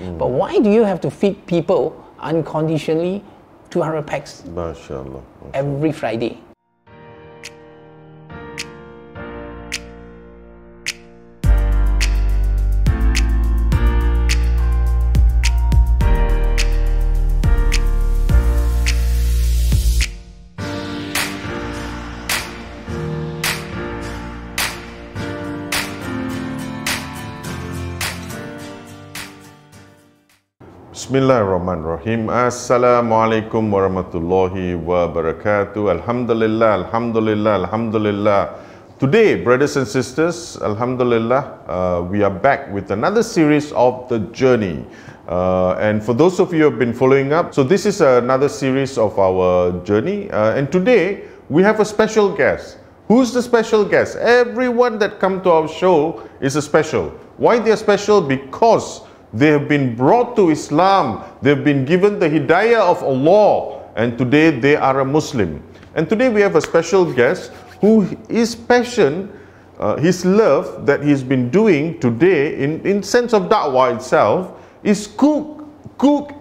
But why do you have to feed people unconditionally 200 packs MashaAllah. every Friday? Bismillahirrahmanirrahim. Assalamualaikum warahmatullahi wabarakatuh. Alhamdulillah, Alhamdulillah, Alhamdulillah. Today, brothers and sisters, Alhamdulillah, we are back with another series of The Journey. And for those of you who have been following up, so this is another series of our journey. And today, we have a special guest. Who's the special guest? Everyone that come to our show is a special. Why they are special? Because they have been brought to Islam. They have been given the hidayah of Allah. And today they are a Muslim. And today we have a special guest who his passion, his love that he's been doing today in sense of da'wah itself is cook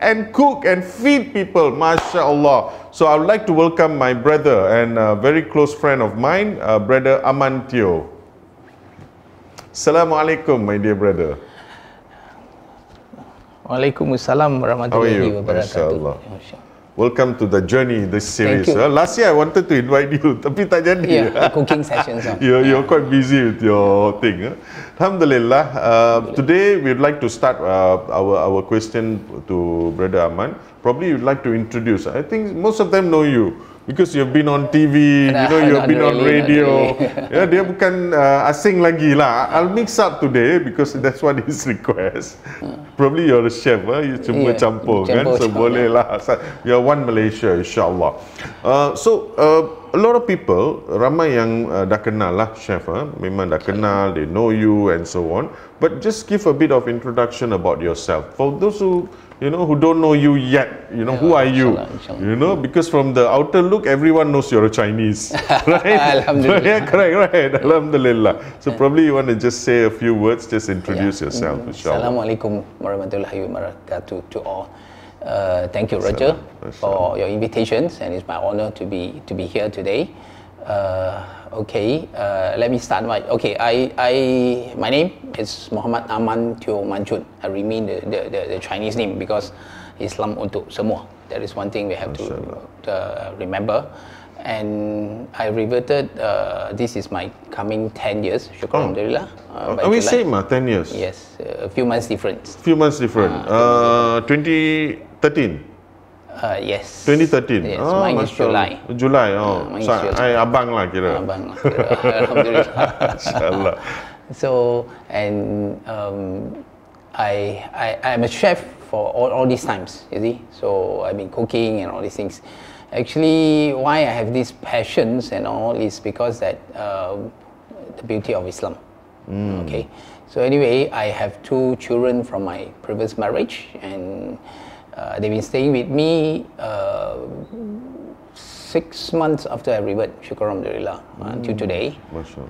and feed people. MashaAllah. So I would like to welcome my brother and a very close friend of mine, Brother Aman Teo. Assalamualaikum, my dear brother. Waalaikumsalam warahmatullahi wabarakatuh. Welcome to The Journey, this series. Last year I wanted to invite you, tapi tak jadi. Yeah, cooking sessions. You're quite busy with your thing. Alhamdulillah. Today we'd like to start our question to Brother Aman. Probably you'd like to introduce. I think most of them know you because you've been on TV, you've been on radio. Ya, dia bukan asing lagi lah. I'll mix up today because that's what his request. Probably you're a chef, you cuma campur kan, so boleh lah. You're one Malaysia, insyaAllah. So a lot of people, ramai yang dah kenal lah chef, memang dah kenal, they know you and so on. But just give a bit of introduction about yourself. For those who who don't know you yet, who are you? Because from the outer look, everyone knows you're a Chinese, right? Alhamdulillah. Yeah, correct, right? Alhamdulillah. So probably you want to just say a few words, just introduce yourself, inshallah. Assalamualaikum warahmatullahi wabarakatuh to all. Thank you, Roger, for your invitations, and it's my honor to be here today. Let me start. My name is Muhammad Aman Teo Manjun. I remain the Chinese name because Islam untuk semua. That is one thing we have to remember. And I reverted, this is my coming 10 years, Syukur Alhamdulillah. Are we same, 10 years? Yes, a few months difference. 2013? Yes. 2013? Yes, mine is July. July, Mine is July. Abang lah kira. Abang lah kira. Alhamdulillah. InsyaAllah. So, and I'm a chef for all these times, you see. So I've been cooking and all these things. Actually, why I have these passions and all is because that the beauty of Islam. Okay. So anyway, I have 2 children from my previous marriage, and they've been staying with me 6 months after I revert, Syukur Alhamdulillah, until today.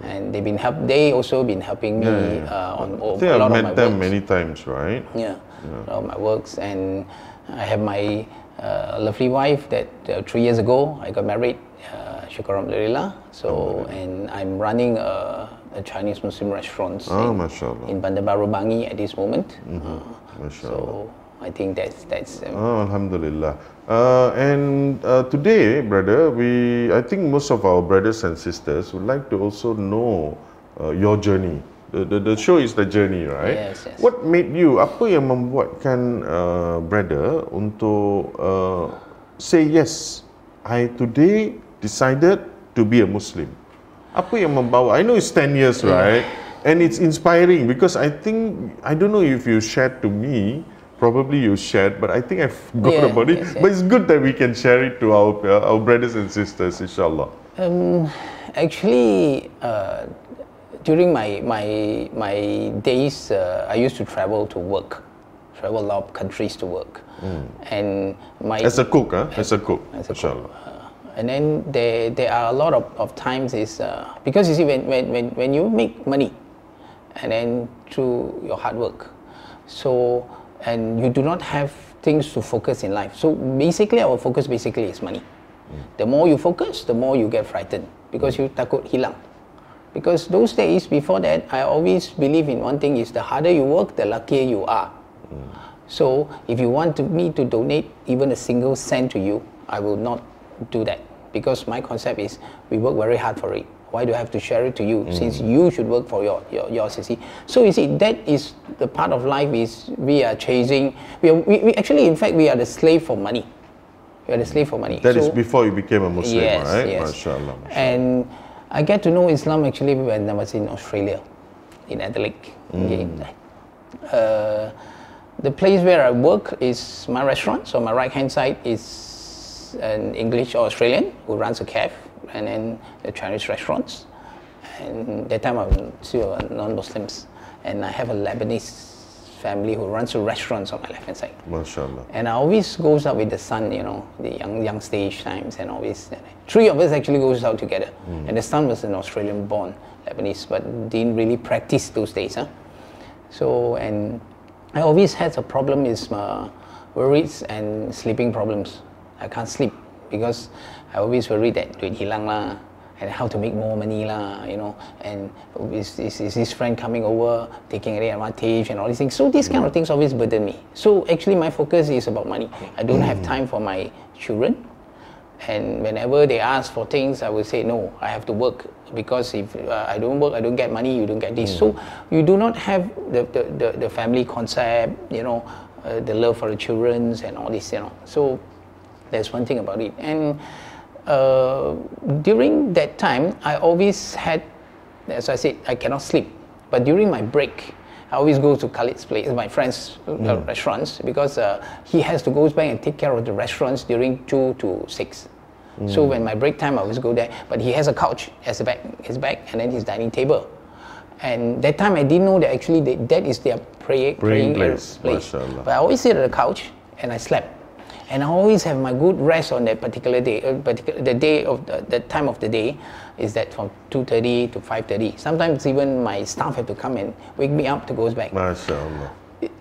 And they also been helping me on a lot of my works. I've met them many times, right? Yeah, a lot of my works, and I have my lovely wife that 3 years ago I got married, Syukur Alhamdulillah. So, and I'm running a Chinese Muslim restaurant in Bandar Baru Bangi at this moment. So I think that's Alhamdulillah. And today, brother, I think most of our brothers and sisters would like to also know your journey. The show is The Journey, right? Yes. What made you, apa yang membuatkan brother untuk say yes, I today decided to be a Muslim? Apa yang membawa? I know it's 10 years, right? And it's inspiring because I don't know if you shared to me, probably you shared, but I think I forgot about it. But it's good that we can share it to our brothers and sisters, inshallah. Actually, during my days, I used to travel to work, travel a lot of countries to work, and as a cook, inshallah. And then there are a lot of times is because you see when you make money, and then through your hard work, so and you do not have things to focus in life. So basically, our focus basically is money. The more you focus, the more you get frightened because you takut hilang. Because those days before that, I always believe in one thing is the harder you work, the luckier you are. So if you want me to donate even a single cent to you, I will not do that because my concept is we work very hard for it. Why do I have to share it to you since you should work for yours, you see? So you see, that is the part of life is we are chasing, we actually, in fact, we are the slave for money. We are the slave for money. That is before you became a Muslim, yes, right? Yes. MashaAllah. And I get to know Islam actually when I was in Australia, in Adelaide. Okay. The place where I work is my restaurant. So my right hand side is an English or Australian who runs a cafe, and then the Chinese restaurants. And that time I'm still non-Muslims. And I have a Lebanese family who runs the restaurants on my left hand side. MashaAllah. And I always goes out with the son, you know, the young stage times, and always three of us actually goes out together. And the son was an Australian born Lebanese, but didn't really practice those days. So, and I always had a problem is worries and sleeping problems. I can't sleep because I always worry that duit hilang lah, and how to make more money lah, you know, and is his friend coming over, taking advantage and all these things. So these kind of things always burden me. So actually my focus is about money. I don't have time for my children. And whenever they ask for things, I will say, no, I have to work. Because if I don't work, I don't get money, you don't get this. So you do not have the family concept, you know, the love for the children and all this, you know. So that's one thing about it. And during that time, I always had, as I said, I cannot sleep. But during my break, I always go to Khalid's place, my friend's restaurants, because he has to go back and take care of the restaurants during 2 to 6. So when my break time, I always go there. But he has a couch as his back, and then his dining table. And that time I didn't know that actually that is their praying place. But I always sit at the couch and I slept. And I always have my good rest on that particular day. The day of the time of the day is that from 2:30 to 5:30. Sometimes even my staff have to come and wake me up to go back. MashaAllah.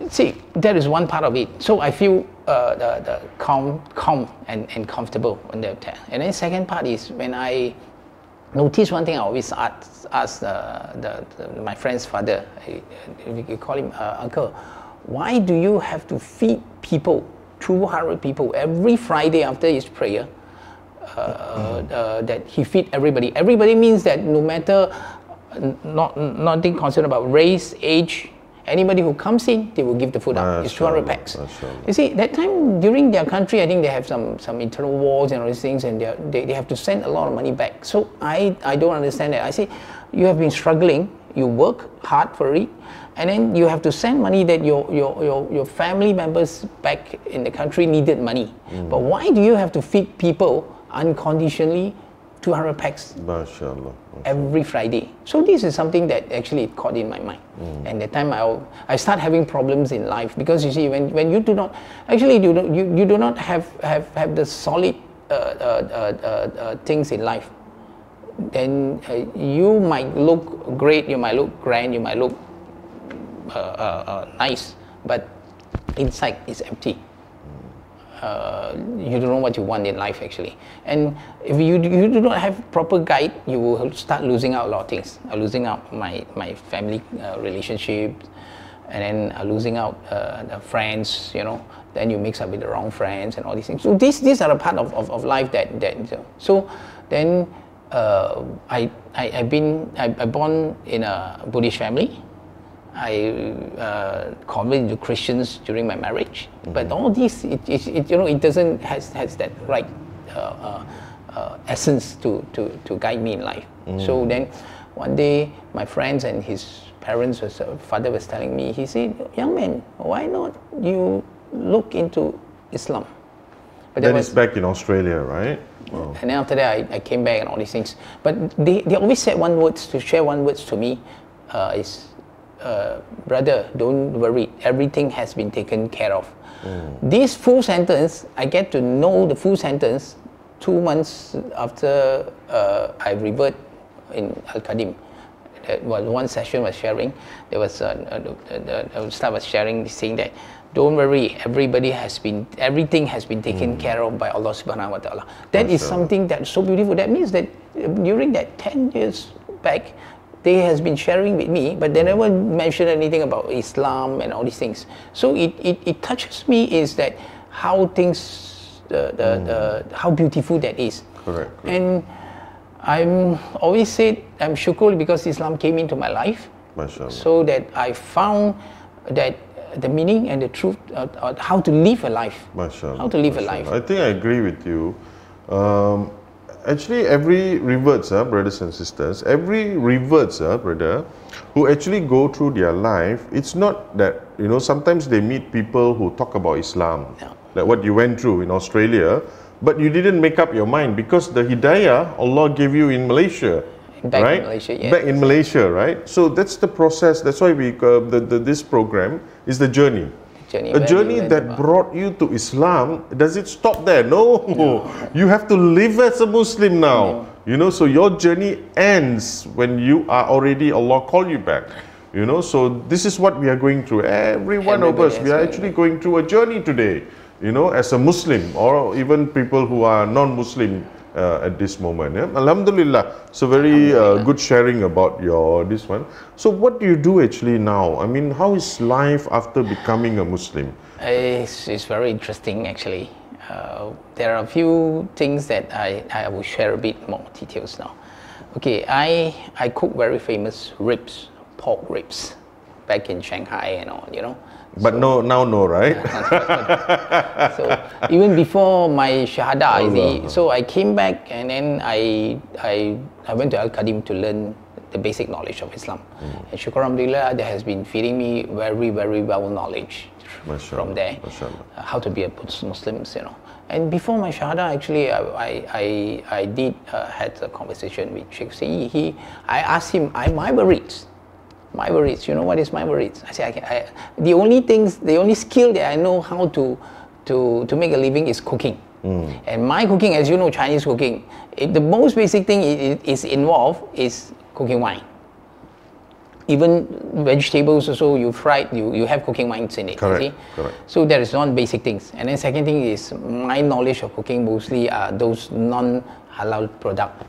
See, that is one part of it. So I feel the calm and comfortable on the hotel. And then second part is when I notice one thing, I always ask my friend's father, you call him uncle, why do you have to feed people, 200 people, every Friday after his prayer, that he feed everybody? Everybody means that no matter, nothing concerned about race, age, anybody who comes in, they will give the food out. It's 200 packs. You see, that time during their country, I think they have some internal wars and all these things, and they have to send a lot of money back. So I don't understand that. I say, you have been struggling, you work hard for it, and then you have to send money that your family members back in the country needed money. But why do you have to feed people unconditionally 200 packs every Friday? So this is something that actually caught in my mind. And that time I start having problems in life, because you see, when you do not actually you do not have the solid things in life, then you might look great, you might look grand, you might look nice, but inside is empty. You don't know what you want in life actually. And if you do not have proper guide, you will start losing out a lot of things. Losing out my family relationship, and then losing out the friends, you know. Then you mix up with the wrong friends and all these things. So these are a part of life that so then I born in a Buddhist family. I converted into Christians during my marriage, but all this, it doesn't has that right essence to guide me in life. So then, one day, my friends and his parents, father was telling me, he said, "Young man, why not you look into Islam?" But that is back in Australia, right? Oh. And then after that, I came back and all these things. But they always said share one words to me, is. Brother, don't worry, everything has been taken care of. This full sentence, I get to know the full sentence 2 months after I revert in Al-Qadim. One session was sharing, there was the staff was sharing, saying that don't worry, everything has been taken care of by Allah subhanahu wa ta'ala. That is something that's so beautiful. That means that during that 10 years back, they has been sharing with me, but they never mentioned anything about Islam and all these things. So it touches me is that how things, how beautiful that is. Correct. And I'm always said, I'm shukr because Islam came into my life. MashaAllah. So that I found that the meaning and the truth of how to live a life. MashaAllah. How to live a life. I think I agree with you. Actually, every reverts, brothers and sisters, every reverts, brother, who actually go through their life, it's not that, sometimes they meet people who talk about Islam, like what you went through in Australia, but you didn't make up your mind because the hidayah Allah gave you in Malaysia. Back right? in Malaysia, yes. Back in Malaysia, right? So that's the process. That's why we this program is the journey. A journey that brought you to Islam. Does it stop there? No. You have to live as a Muslim now. So your journey ends when you are already, Allah call you back. So this is what we are going through. Every one of us, we are actually going through a journey today. As a Muslim, or even people who are non-Muslim at this moment. Alhamdulillah. So very good sharing about this one. So what do you do actually now? I mean, how is life after becoming a Muslim? It's very interesting actually. There are a few things that I will share a bit more details now. Okay, I cook very famous ribs, pork ribs, back in Shanghai and all, But so, no, right? So even before my Shahada, so I came back and then I went to Al-Qadim to learn the basic knowledge of Islam. And Shukr Alhamdulillah, that has been feeding me very, very well knowledge from there. How to be a Muslim, And before my Shahada, actually, I did had a conversation with Sheikh Sayyid. I asked him, my worries. My worries, you know what is my worries? I said, the only skill that I know how to make a living is cooking. And my cooking, as you know, Chinese cooking, the most basic thing is involved is cooking wine. Even vegetables also you fried, you have cooking wines in it. Correct. So that is one basic things. And then second thing is my knowledge of cooking mostly are those non-halal product.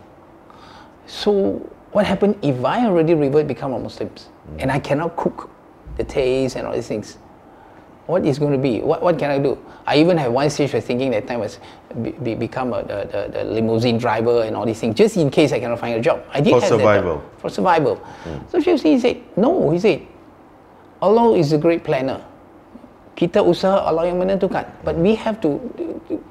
So what happened if I already become a Muslim and I cannot cook the taste and all these things? What is going to be? What can I do? I even have one stage of thinking that time was become the limousine driver and all these things, just in case I cannot find a job. I did for have survival. That, for survival. So he said, no, he said, Allah is a great planner. Kita usaha, Allah yang menentukan. But we have to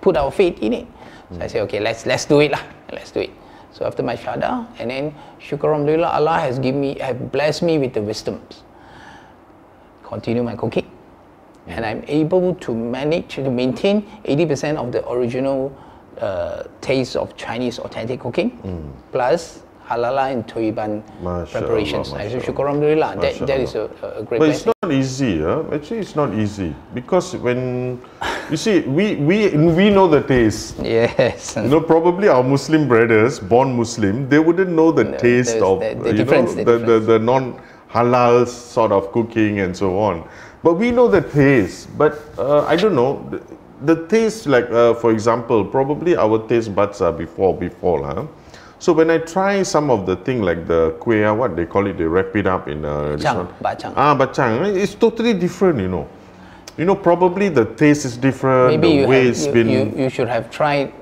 put our faith in it. So I said, okay, let's do it lah. Let's do it. So after my Shahada, and then Shukr Alhamdulillah, Allah has blessed me with the wisdoms. Continue my cooking. And I'm able to maintain 80% of the original taste of Chinese authentic cooking, plus halala and Toiban preparations. I say Shukr Alhamdulillah, that is a great blessing. But it's not easy, actually it's not easy. Because when, you see, we know the taste. Yes. Probably our Muslim brothers, born Muslim, they wouldn't know the taste of the non-halal sort of cooking and so on. But we know the taste. But I don't know, the taste, like for example, probably our taste buds are before. So when I try some of the thing like the kueh, what they call it, they wrap it up in bacang. Bacang. It's totally different, probably the taste is different. Maybe you should have tried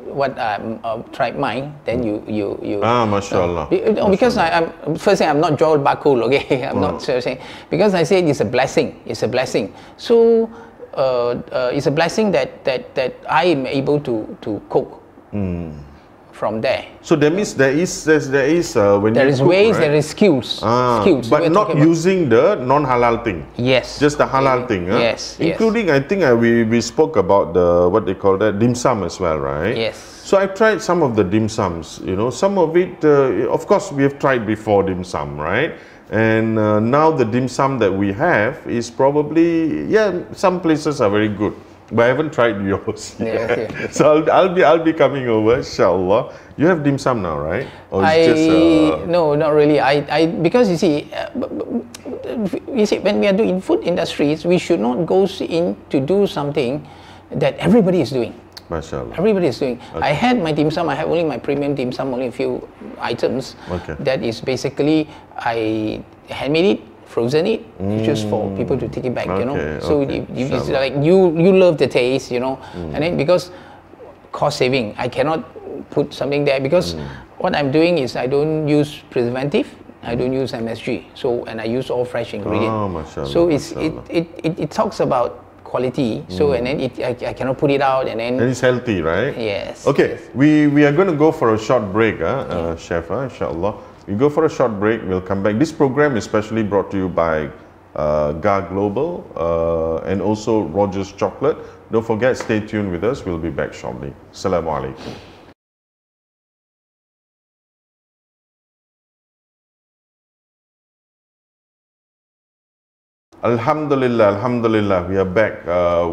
tried mine. Then you. Mashallah. Because I'm first thing, I'm not Joel Bakul, okay. I'm not saying, because I said it's a blessing. It's a blessing. So it's a blessing that I am able to cook. From there. So that means there is when there you is cook, ways, right? there is skills. But not using the non-halal thing. Yes. Just the halal thing. Yes. Including, I think we spoke about what they call that dim sum as well, right? Yes. So I tried some of the dim sums. Some of it, of course, we have tried before dim sum, right? And now the dim sum that we have is probably, some places are very good. But I haven't tried yours yet. Yeah. So I'll be coming over, inshallah. You have dim sum now, right? Or no, not really. Because you see, you see, when we are doing food industries, we should not go in to do something that everybody is doing. MashaAllah. Everybody is doing. I had my dim sum. I have only my premium dim sum, only a few items. Okay. That is basically I handmade it, frozen it, just for people to take it back. You know. So it's like you love the taste, you know, and then because cost saving, I cannot put something there because what I'm doing is I don't use preservative. I don't use MSG. So and I use all fresh ingredients. Oh, mashallah, so mashallah. it talks about quality. So and then I cannot put it out and then. And it's healthy, right? Yes. Okay, yes. we are going to go for a short break, Chef, inshallah. We go for a short break. We'll come back. This program is specially brought to you by GA Global and also Rogers Chocolate. Don't forget, stay tuned with us. We'll be back shortly. Assalamu alaikum. Alhamdulillah, Alhamdulillah, we are back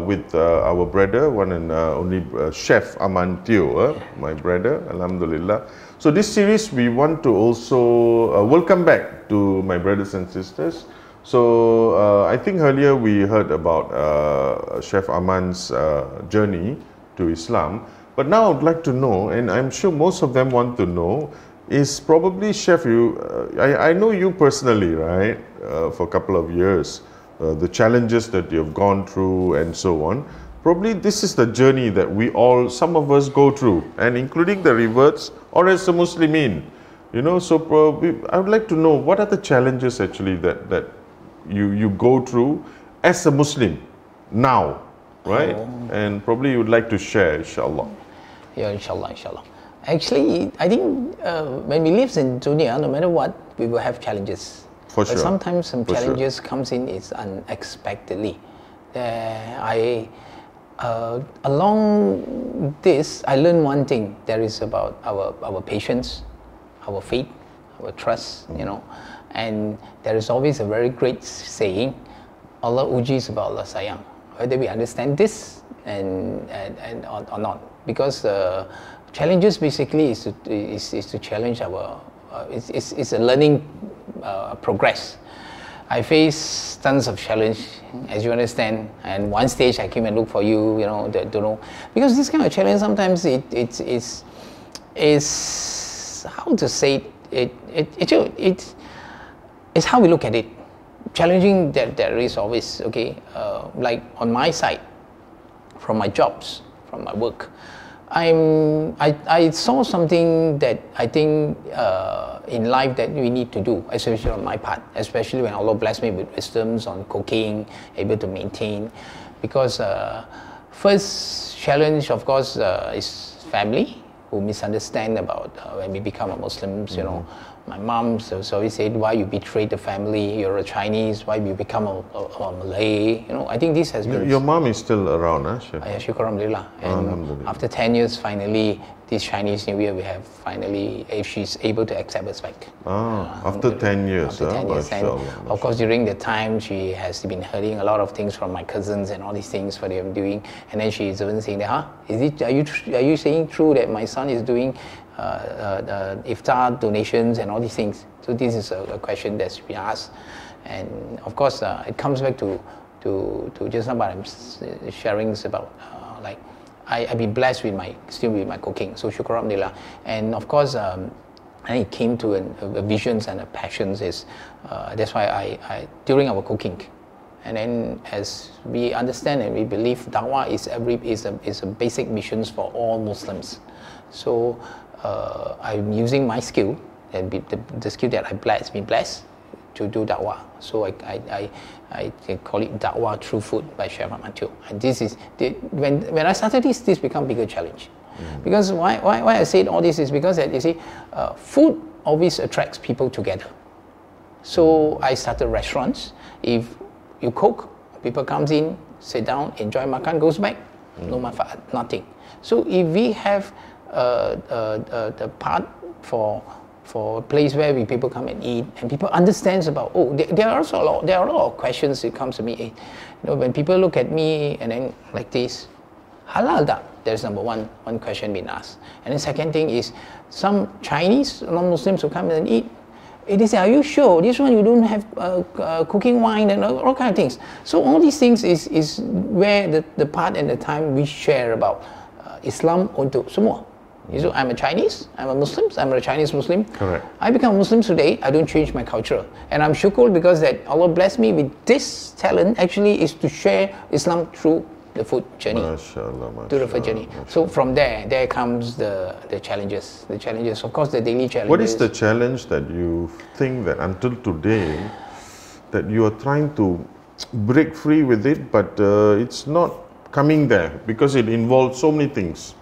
with our brother, one and only Chef Aman Teo, my brother, Alhamdulillah. So this series we want to also welcome back to my brothers and sisters. So I think earlier we heard about Chef Aman's journey to Islam, but now I would like to know, and I'm sure most of them want to know, is probably Chef, I know you personally, right, for a couple of years. The challenges that you've gone through and so on. Probably this is the journey that we all, some of us go through, and including the reverts or as a Muslimin, you know. So probably I would like to know what are the challenges actually that you go through as a Muslim now, right? And probably you would like to share, inshallah. Yeah, inshallah, inshallah. Actually, I think when we live in dunya, no matter what, we will have challenges. For sure. But sometimes some challenges sure. comes in is unexpectedly. Along this, I learned one thing. There is about our patience, our faith, our trust. You know, and there is always a very great saying, Allah uji about Allah sayang. Whether we understand this and or not, because challenges basically is to challenge our. It's a learning progress. I face tons of challenge, as you understand, and one stage I came and look for you, you know, don't know, because this kind of challenge sometimes it's how to say it's how we look at it. Challenging there is always, okay, like on my side, from my jobs, from my work. I saw something that I think in life that we need to do, especially on my part, especially when Allah blessed me with wisdoms on cooking, able to maintain. Because first challenge, of course, is family, who misunderstand about when we become a Muslims, you know. My mom always said, why you betrayed the family, you're a Chinese, why you become a Malay, you know. I think this has been... Your mom is still around, huh? Yeah, shukr alhamdulillah. And after 10 years, finally, this Chinese New Year, we have finally, she's able to accept us back. After 10 years, after 10 years. And of course, during the time, she has been hearing a lot of things from my cousins and all these things what they're doing. And then she's even saying that, are you saying true that my son is doing iftar donations and all these things? So this is a question that's been asked, and of course it comes back to just now what I'm sharing is about like I've been blessed with my cooking, so shukr alhamdulillah. And of course and it came to a visions and a passions is that's why I during our cooking. And then, as we understand and we believe, dawah is a basic missions for all Muslims. So I'm using my skill, and the skill that I've been blessed to do da'wah. So I call it da'wah through food by Chef Aman Teo. And this is when I started this became a bigger challenge. Because why I said all this is because that you see, food always attracts people together. So I started restaurants. If you cook, people comes in, sit down, enjoy makan, goes back, no manfaat, nothing. So if we have the part for a place where people come and eat, and people understands about, there are a lot of questions that comes to me. You know, when people look at me and then like this, halal da? There's number one question being asked. And the second thing is, some Chinese non-Muslims who come and eat, They say, are you sure? This one you don't have cooking wine and all kind of things. So all these things is where the part and the time we share about Islam untuk semua. So I'm a Chinese, I'm a Muslim, I'm a Chinese Muslim. Correct. I become Muslim today, I don't change my culture. And I'm syukur because that Allah blessed me with this talent actually is to share Islam through the food journey. MashaAllah, To the food journey. So from there comes the challenges. The challenges, of course, the daily challenges. What is the challenge that you think that until today that you are trying to break free with it, but it's not coming there because it involves so many things?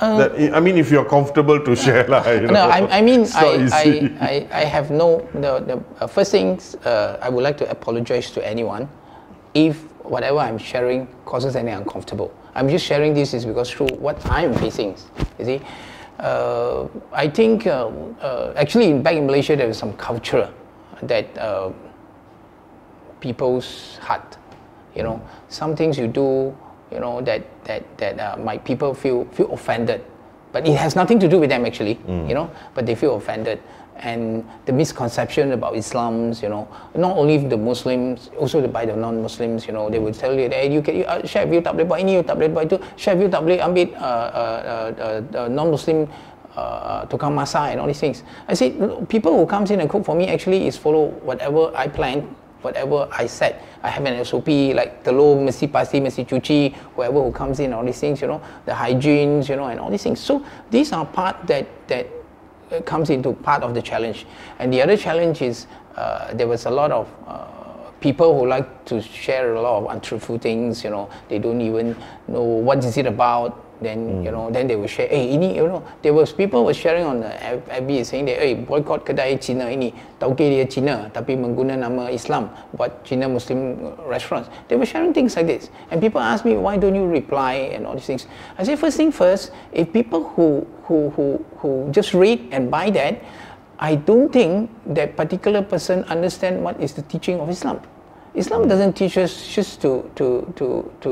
I mean, if you're comfortable to share, No, I mean, I have no. The first things I would like to apologize to anyone if whatever I'm sharing causes any uncomfortable. I'm just sharing this is because through what I'm facing. You see, I think actually back in Malaysia there is some culture that people's heart. You know, some things you do. You know that might people feel offended, but it has nothing to do with them actually. You know, but they feel offended, and the misconception about Islam's, you know, not only the Muslims, also by the non-Muslims. You know, they would tell you that you Chef, you tak boleh buat ini, you tak boleh buat itu. Chef, you tak boleh ambil non-Muslim tukang masak and all these things. I say people who comes in and cook for me actually is follow whatever I planned. Whatever I said, I have an SOP like telur mesti pasti mesti cuci. Whoever who comes in, all these things, you know, the hygienes, you know, and all these things. So these are part that comes into part of the challenge. And the other challenge is there was a lot of people who like to share a lot of untruthful things. You know, they don't even know what is it about. Then you know, then they will share. Hey, ini, you know, there was people were sharing on the FB saying that, hey, boycott kedai Cina ini, tauke dia Cina, tapi mengguna nama Islam buat Cina Muslim restaurants. They were sharing things like this, and people ask me, why don't you reply and all these things? I say, first thing first, if people who just read and buy that, I don't think that particular person understand what is the teaching of Islam. Islam doesn't teach us just to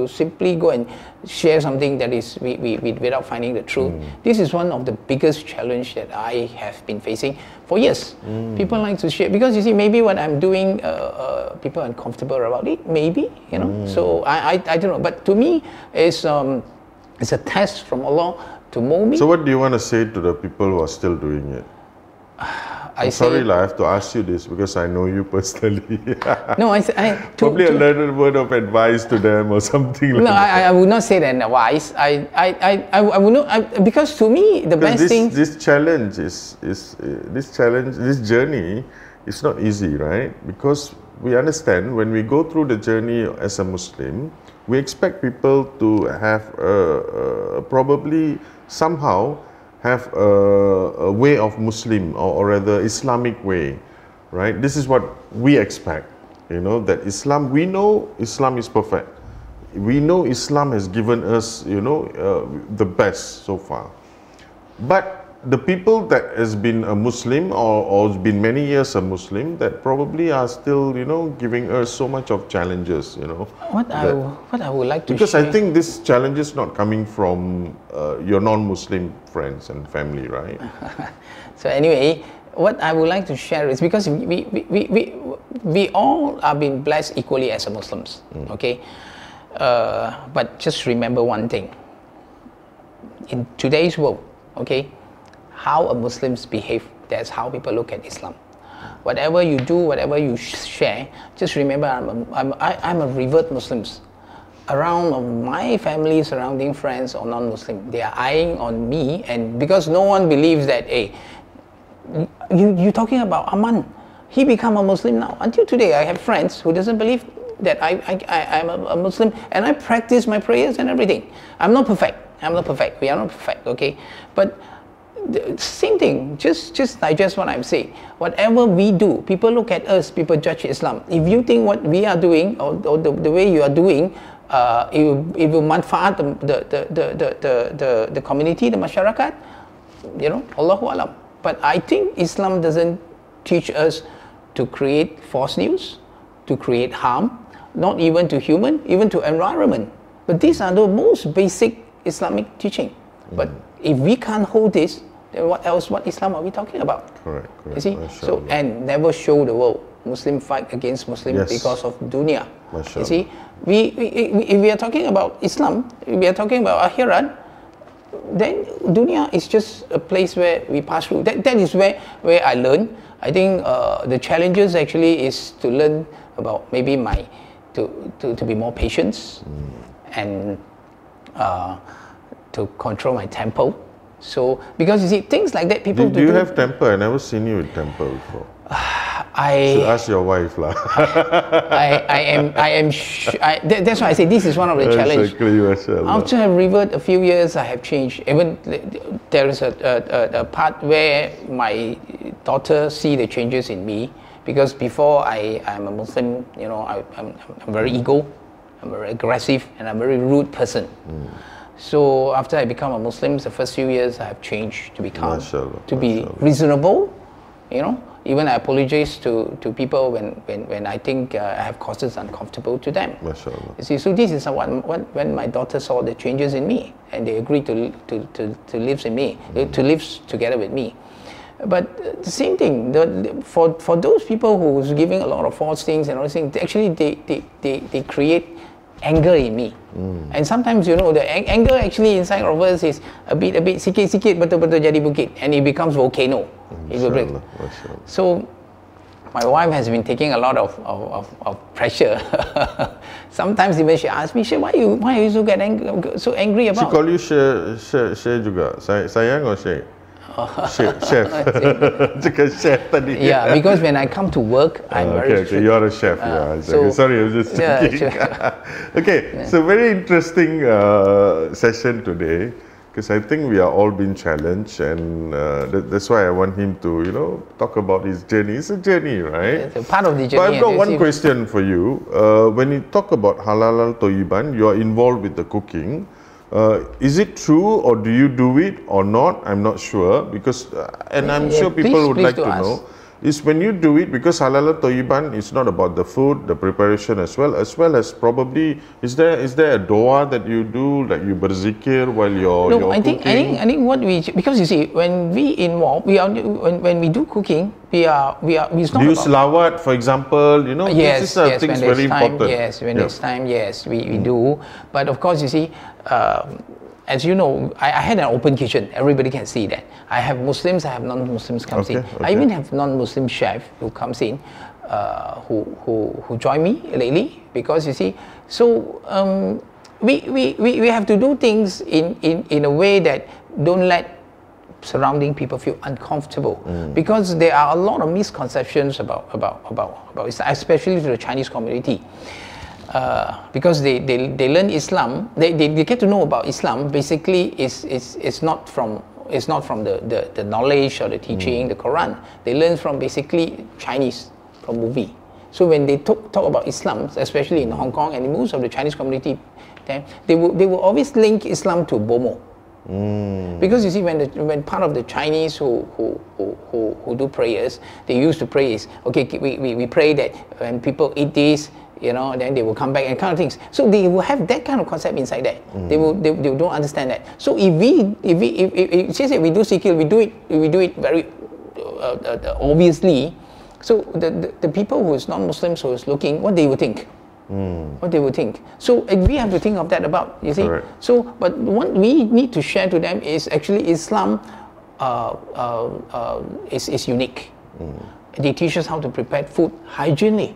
simply go and share something that is without finding the truth. This is one of the biggest challenge that I have been facing for years. People like to share because you see maybe what I'm doing, people are uncomfortable about it. Maybe, you know. So I don't know. But to me, it's a test from Allah to mold me. So what do you want to say to the people who are still doing it? I'm sorry, I have to ask you this because I know you personally. No, probably a little word of advice to them or something like that. No, I would not say that advice. I would not, because to me the best thing. This challenge this journey is not easy, right? Because we understand when we go through the journey as a Muslim, we expect people to have probably somehow have a way of Muslim or rather Islamic way, right? This is what we expect, you know, that Islam, we know Islam is perfect. We know Islam has given us, you know, the best so far. But the people that has been a Muslim or has been many years a Muslim that probably are still, you know, giving us so much of challenges, you know. What I would like to because share, I think this challenge is not coming from your non-Muslim friends and family, right? So anyway, what I would like to share is because we all are being blessed equally as Muslims, okay? But just remember one thing. In today's world, okay, how a Muslims behave, that's how people look at Islam. Whatever you do, whatever you share, just remember I'm a revert Muslims. Around my family, surrounding friends or non-Muslim, they are eyeing on me, and because no one believes that, hey, you talking about Aman, he become a Muslim now. Until today, I have friends who doesn't believe that I'm a Muslim, and I practice my prayers and everything. I'm not perfect. We are not perfect, okay? But same thing, just digest what I'm saying. Whatever we do, people look at us, people judge Islam. If you think what we are doing or the way you are doing, it will manfaat the community, the masyarakat, you know, Allahu Alam. But I think Islam doesn't teach us to create false news, to create harm, not even to human, even to environment. But these are the most basic Islamic teaching. But if we can't hold this, then what else? What Islam are we talking about? Correct. You see, so and never show the world Muslim fight against Muslim because of dunya. You see, if we are talking about Islam, if we are talking about akhirat, then dunya is just a place where we pass through. That is where I learn. I think the challenges actually is to learn about maybe to be more patient and to control my temper. So because you see things like that, people do you have temper? I never seen you with temper before. I should ask your wife lah. That's why I say this is one of the challenges. After I revert a few years, I have changed. Even there is a part where my daughter see the changes in me, because before I'm a Muslim, you know, I'm very ego, I'm very aggressive, and I'm a very rude person. So after I become a Muslim, the first few years I have changed to be calm, to be reasonable, you know. Even I apologize to people when I think I have causes uncomfortable to them. You see, so this is when my daughter saw the changes in me, and they agreed to live in me, to live together with me. But the same thing, for those people who's giving a lot of false things and all these things, actually they create anger in me. And sometimes, you know, the anger actually inside of us is a bit sikit-sikit betul-betul jadi bukit, and it becomes volcano. It will break. So my wife has been taking a lot of pressure. Sometimes even she asks me, why are you so angry about? She call you Syekh juga. Sayang or Syekh? Chef. Chef tadi. Yeah, because when I come to work, I'm very strict. You're a chef. Sorry, I was just thinking. So very interesting session today, because I think we are all being challenged, and that's why I want him to, you know, talk about his journey. It's a journey, right? It's a part of the journey. But I've got one question for you. When you talk about halal al-thayyiban, you are involved with the cooking. Is it true, or do you do it or not? I'm not sure, because and I'm sure people would like to know. Is when you do it, because halal al-thayyiban is not about the food, the preparation as well as probably is there a dua that you do, that you berzikir while you're cooking? I think what we, because you see, when we involve, when we do cooking, we not do you selawat, for example, you know? Yes, things very important. Yes, when it's time, yes, we do. But of course, you see, as you know, I had an open kitchen. Everybody can see that. I have Muslims, I have non-Muslims comes in. I even have non-Muslim chef who comes in, who join me lately, because you see, so we have to do things in a way that don't let surrounding people feel uncomfortable, because there are a lot of misconceptions about Islam, especially to the Chinese community. Because they learn Islam, they get to know about Islam. Basically, it's not from the knowledge or the teaching, the Quran. They learn from basically Chinese, from movie. So when they talk about Islam, especially in Hong Kong and in most of the Chinese community, they will always link Islam to Bomo. Because you see, when part of the Chinese who do prayers, they used to pray is, okay, we pray that when people eat this, you know, then they will come back and kind of things. So they will have that kind of concept inside that. They don't understand that. So if we do sikil, we do it very obviously. So the people who is non-Muslims who is looking, what they would think. What they would think. So we have to think of that about, you see. Correct. So, but what we need to share to them is actually Islam is unique. They teach us how to prepare food hygienically.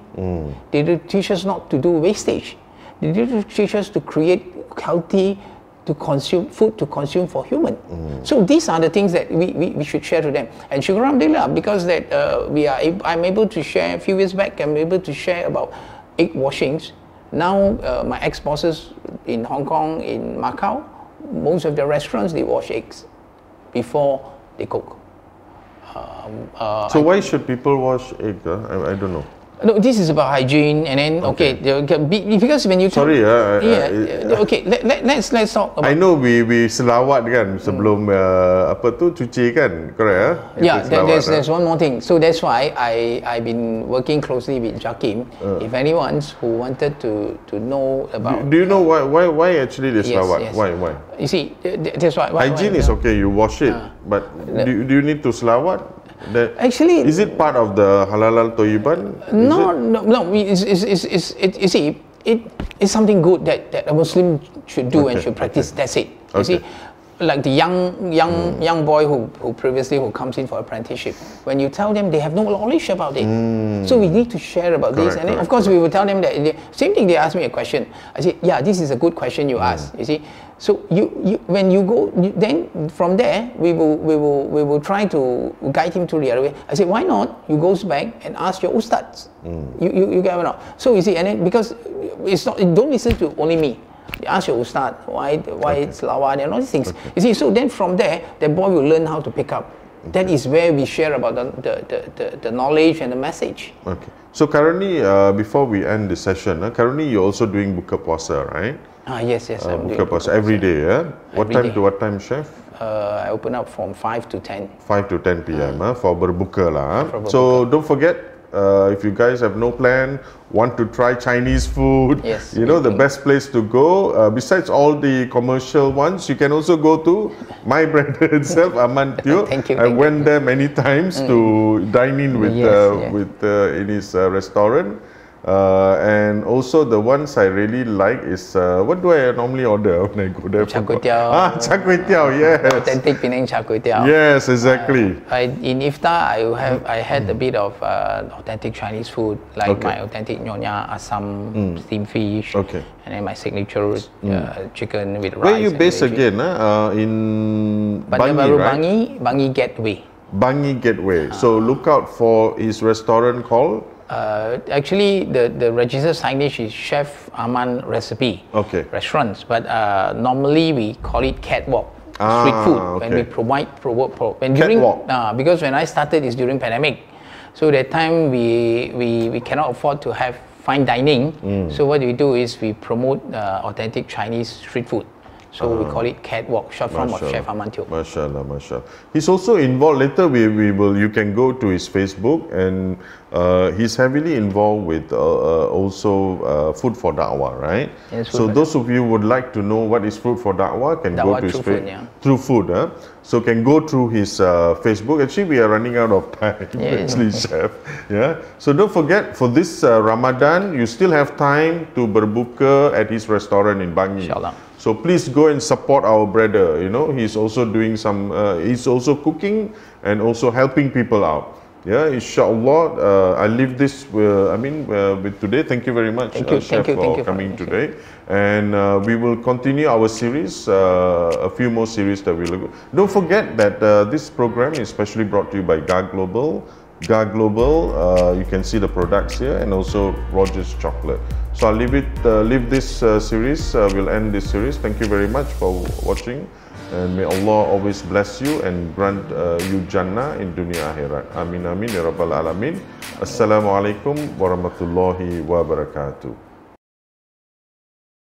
They teach us not to do wastage. They teach us to create healthy, to consume food to consume for human. So these are the things that we should share to them. And Syukur Alhamdulillah, because that I'm able to share, a few years back, I'm able to share about egg washings. Now my ex-bosses in Hong Kong, in Macau, most of the restaurants, they wash eggs before they cook. So why should people wash egg? I don't know. No, this is about hygiene, and then because when you talk, Sorry, okay, let's talk about. I know we selawat kan sebelum apa tu cuci kan, correct? Yeah, there's one more thing. So that's why I've been working closely with Jakim. If anyone who wanted to know about, do you know why actually they selawat? Yes. Why? You see, that's why. Hygiene is okay, you wash it, but do you need to selawat? Actually, is it part of the halal toyiban? No. You see, it's something good that a Muslim should do and should practice. That's it. You see, like the young boy who previously comes in for apprenticeship. When you tell them, they have no knowledge about it. So we need to share about this. And then, of course, we will tell them that same thing. They ask me a question. I say, yeah, this is a good question you ask. You see. So when you go, then from there we will try to guide him to the other way. I said, why not? You goes back and ask your ustads. You get it or not? So you see, and then because it's not, don't listen to only me. You ask your ustad why it's selawat and all these things. You see, so then from there, the boy will learn how to pick up. That is where we share about the knowledge and the message. Okay. So currently, before we end the session, currently you're also doing buka puasa, right? Yes. I'm buka puasa every day, yeah? What time to what time, chef? I open up from 5 to 10. 5 to 10 p.m. For berbuka lah. So don't forget, if you guys have no plan, want to try Chinese food, you know the best place to go. Besides all the commercial ones, you can also go to my brother itself, Aman Teo. I went there many times to dine in with in his restaurant. And also the ones I really like is what do I normally order when I go there? Char Kway Teow. Char Kway Teow, yes. Authentic Penang Char Kway Teow. Yes, exactly. In Iftar, I had a bit of authentic Chinese food, like my authentic Nyonya Asam steamed fish, and then my signature chicken with rice. Where are you based again? In Bangi, right? Bangi Gateway. Bangi Gateway. So look out for his restaurant called? Actually, the registered signage is Chef Aman Recipe Restaurants, but normally we call it Catwalk Street Food when we provide because when I started is during pandemic, so that time we cannot afford to have fine dining. So what we do is we promote authentic Chinese street food. So we call it Catwalk, short form of Chef Aman Teo. Mashallah. He's also involved. Later you can go to his Facebook, and he's heavily involved with also Food for Da'wah, right? Yes, so those of you who would like to know what is Food for Da'wah can go to his Facebook through food. So can go through his Facebook. Actually, we are running out of time. Actually, chef. Yeah. So don't forget, for this Ramadan, you still have time to berbuka at his restaurant in Bangi. Inshallah. So please go and support our brother. You know, he's also doing some. He's also cooking and also helping people out. Yeah, inshallah. I leave this. With today. Thank you very much, chef, for coming today. And we will continue our series. A few more series that we look. Don't forget that this program is specially brought to you by Gar Global. Gar Global, you can see the products here, and also Rogers Chocolate. So I'll leave this series. We'll end this series. Thank you very much for watching, and may Allah always bless you and grant you Jannah in dunia akhirat. Amin amin ya rabbal alamin. Assalamualaikum warahmatullahi wabarakatuh.